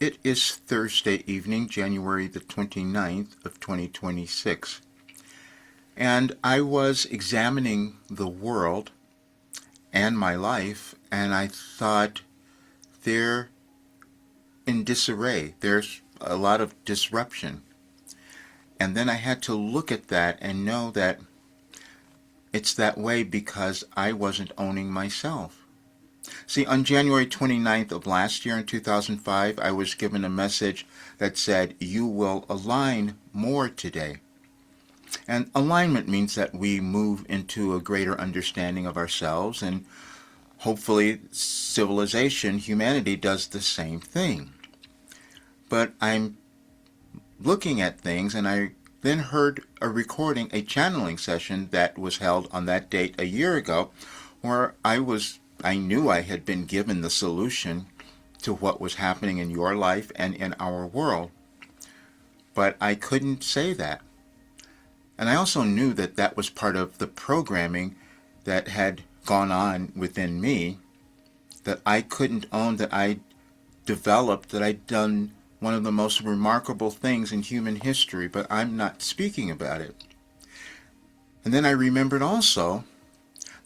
It is Thursday evening, January the 29th of 2026, and I was examining the world and my life, and I thought they're in disarray. There's a lot of disruption. And then I had to look at that and know that it's that way because I wasn't owning myself. See, on January 29th of last year in 2005, I was given a message that said, "You will align more today." And alignment means that we move into a greater understanding of ourselves, and hopefully civilization, humanity, does the same thing. But I'm looking at things, and I then heard a recording, a channeling session that was held on that date a year ago, where I knew I had been given the solution to what was happening in your life and in our world. But I couldn't say that. And I also knew that that was part of the programming that had gone on within me, that I couldn't own, that I developed, that I'd done one of the most remarkable things in human history, but I'm not speaking about it. And then I remembered also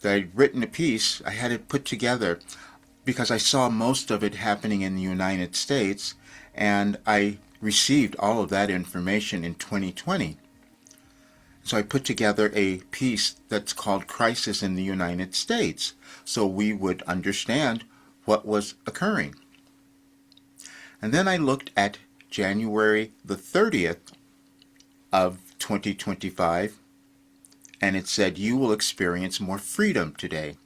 that I'd written a piece, I had it put together because I saw most of it happening in the United States, and I received all of that information in 2020. So I put together a piece that's called Crisis in the United States, so we would understand what was occurring. And then I looked at January the 30th of 2025, and it said, "You will experience more freedom today."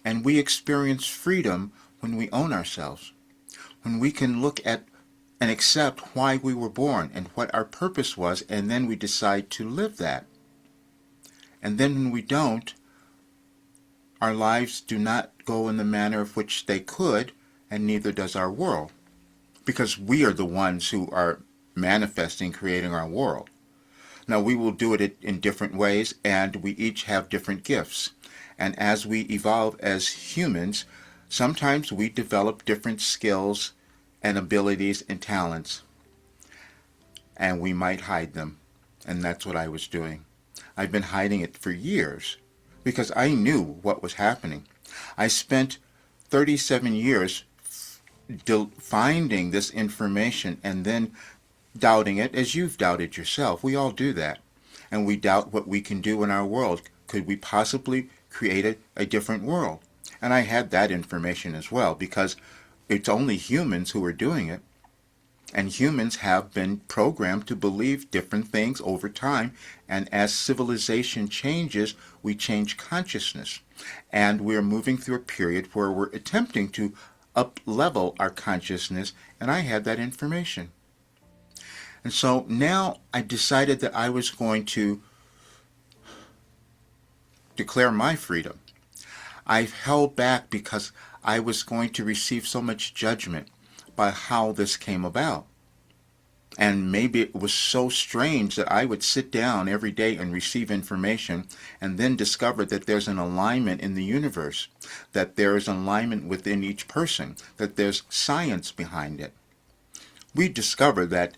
And we experience freedom when we own ourselves, when we can look at and accept why we were born and what our purpose was, and then we decide to live that. And then when we don't, our lives do not go in the manner of which they could, and neither does our world, because we are the ones who are manifesting, creating our world. Now, we will do it in different ways, and we each have different gifts. And as we evolve as humans, sometimes we develop different skills and abilities and talents, and we might hide them. And that's what I was doing. I've been hiding it for years because I knew what was happening. I spent 37 years finding this information and then doubting it, as you've doubted yourself. We all do that. And we doubt what we can do in our world. Could we possibly create a different world? And I had that information as well, because it's only humans who are doing it. And humans have been programmed to believe different things over time. And as civilization changes, we change consciousness. And we're moving through a period where we're attempting to up-level our consciousness, and I had that information. And so now I decided that I was going to declare my freedom. I held back because I was going to receive so much judgment by how this came about. And maybe it was so strange that I would sit down every day and receive information and then discover that there's an alignment in the universe, that there is an alignment within each person, that there's science behind it. We discover that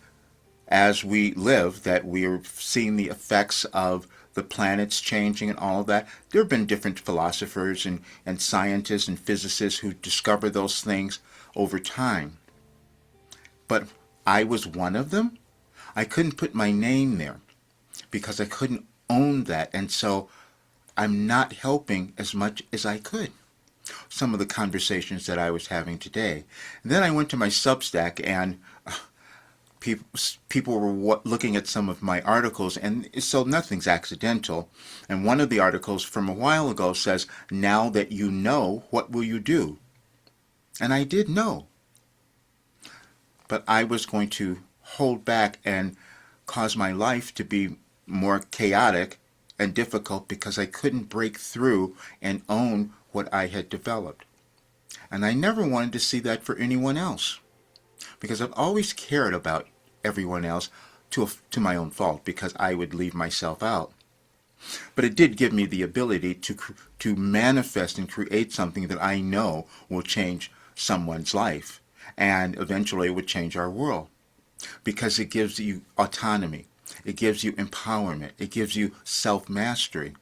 as we live, that we are seeing the effects of the planets changing and all of that. There have been different philosophers and scientists and physicists who discover those things over time. But I was one of them. I couldn't put my name there because I couldn't own that. And so I'm not helping as much as I could. Some of the conversations that I was having today. And then I went to my Substack, and people were looking at some of my articles, and so nothing's accidental. And one of the articles from a while ago says, "Now that you know, what will you do?" And I did know. But I was going to hold back and cause my life to be more chaotic and difficult because I couldn't break through and own what I had developed. And I never wanted to see that for anyone else, because I've always cared about everyone else to my own fault, because I would leave myself out. But it did give me the ability to manifest and create something that I know will change someone's life. And eventually it would change our world because it gives you autonomy. It gives you empowerment. It gives you self-mastery.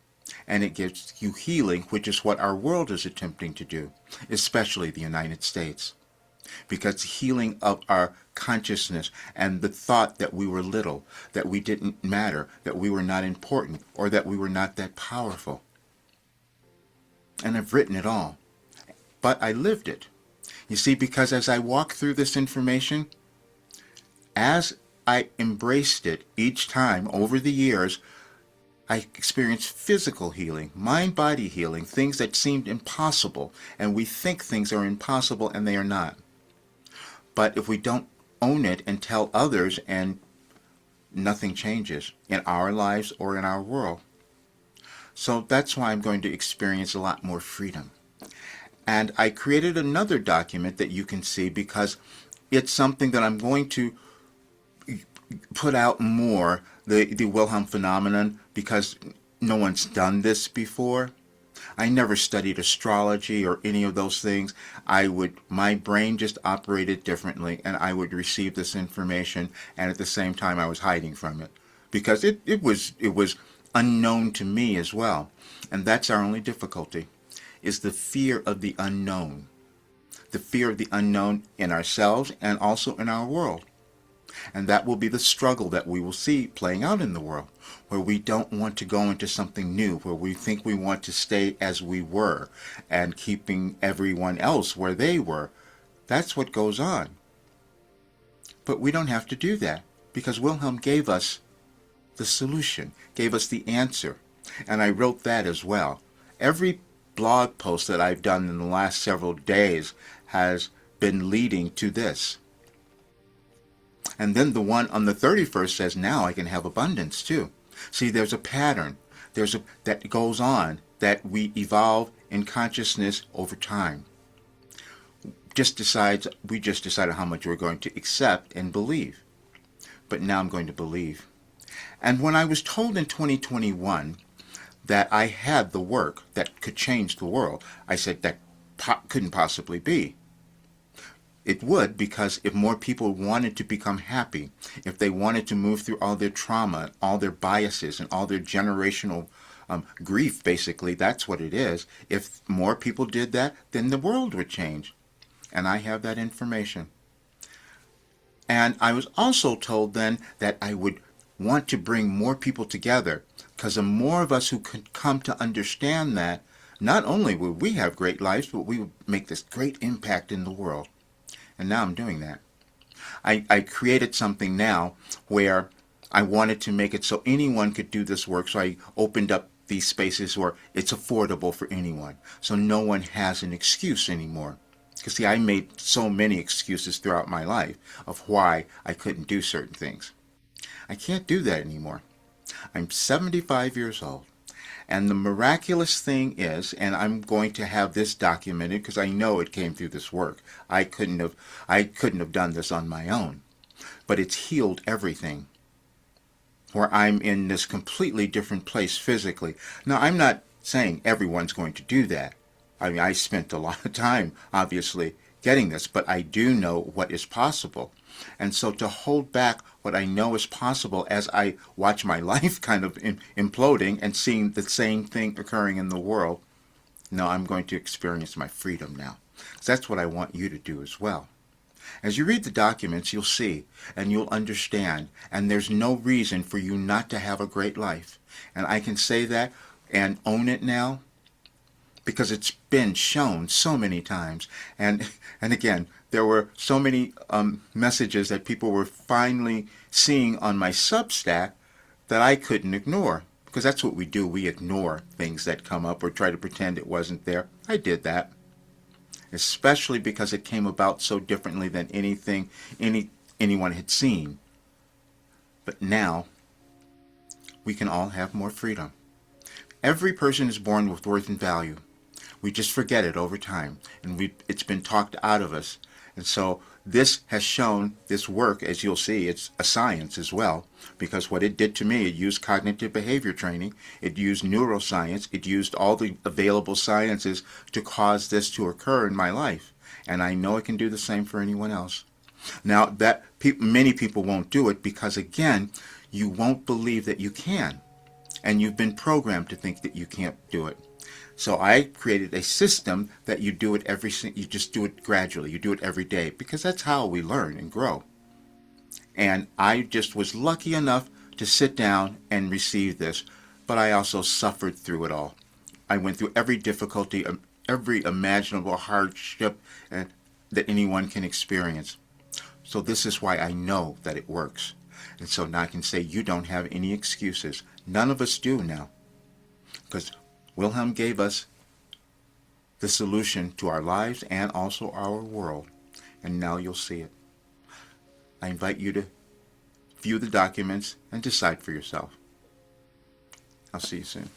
And it gives you healing, which is what our world is attempting to do, especially the United States. Because healing of our consciousness and the thought that we were little, that we didn't matter, that we were not important, or that we were not that powerful. And I've written it all. But I lived it. You see, because as I walk through this information, as I embraced it each time over the years, I experienced physical healing, mind-body healing, things that seemed impossible. And we think things are impossible and they are not. But if we don't own it and tell others, and nothing changes in our lives or in our world. So that's why I'm going to experience a lot more freedom. And I created another document that you can see because it's something that I'm going to put out more, the Wilhelm Phenomenon, because no one's done this before. I never studied astrology or any of those things. My brain just operated differently, and I would receive this information, and at the same time I was hiding from it because it was unknown to me as well. And that's our only difficulty, is the fear of the unknown. The fear of the unknown in ourselves and also in our world. And that will be the struggle that we will see playing out in the world, where we don't want to go into something new, where we think we want to stay as we were and keeping everyone else where they were. That's what goes on. But we don't have to do that because Wilhelm gave us the solution, gave us the answer. And I wrote that as well. Every blog post that I've done in the last several days has been leading to this. And then the one on the 31st says, now I can have abundance too. See, there's a pattern. That goes on, that we evolve in consciousness over time. We just decided how much we're going to accept and believe. But now I'm going to believe. And when I was told in 2021 that I had the work that could change the world, I said that couldn't possibly be. It would, because if more people wanted to become happy, if they wanted to move through all their trauma, all their biases, and all their generational grief, basically, that's what it is. If more people did that, then the world would change. And I have that information. And I was also told then that I would want to bring more people together, because the more of us who could come to understand that, not only would we have great lives, but we would make this great impact in the world. And now I'm doing that. I created something now where I wanted to make it so anyone could do this work. So I opened up these spaces where it's affordable for anyone. So no one has an excuse anymore. Because see, I made so many excuses throughout my life of why I couldn't do certain things. I can't do that anymore. I'm 75 years old. And the miraculous thing is, and I'm going to have this documented because I know it came through this work. I couldn't have done this on my own. But it's healed everything. Where I'm in this completely different place physically. Now, I'm not saying everyone's going to do that. I mean, I spent a lot of time, obviously, getting this, but I do know what is possible. And so to hold back what I know is possible as I watch my life kind of imploding and seeing the same thing occurring in the world, no, I'm going to experience my freedom now. So that's what I want you to do as well. As you read the documents, you'll see and you'll understand, and there's no reason for you not to have a great life. And I can say that and own it now because it's been shown so many times. And again, there were so many messages that people were finally seeing on my Substack that I couldn't ignore. Because that's what we do. We ignore things that come up or try to pretend it wasn't there. I did that. Especially because it came about so differently than anyone had seen. But now, we can all have more freedom. Every person is born with worth and value. We just forget it over time. And it's been talked out of us. And so this has shown, this work, as you'll see, it's a science as well, because what it did to me, it used cognitive behavior training, it used neuroscience, it used all the available sciences to cause this to occur in my life. And I know it can do the same for anyone else. Now, that many people won't do it because, again, you won't believe that you can. And you've been programmed to think that you can't do it. So I created a system that you do it you just do it gradually. You do it every day because that's how we learn and grow. And I just was lucky enough to sit down and receive this, but I also suffered through it all. I went through every difficulty, every imaginable hardship that anyone can experience. So this is why I know that it works. And so now I can say you don't have any excuses. None of us do now. Because Wilhelm gave us the solution to our lives and also our world. And now you'll see it. I invite you to view the documents and decide for yourself. I'll see you soon.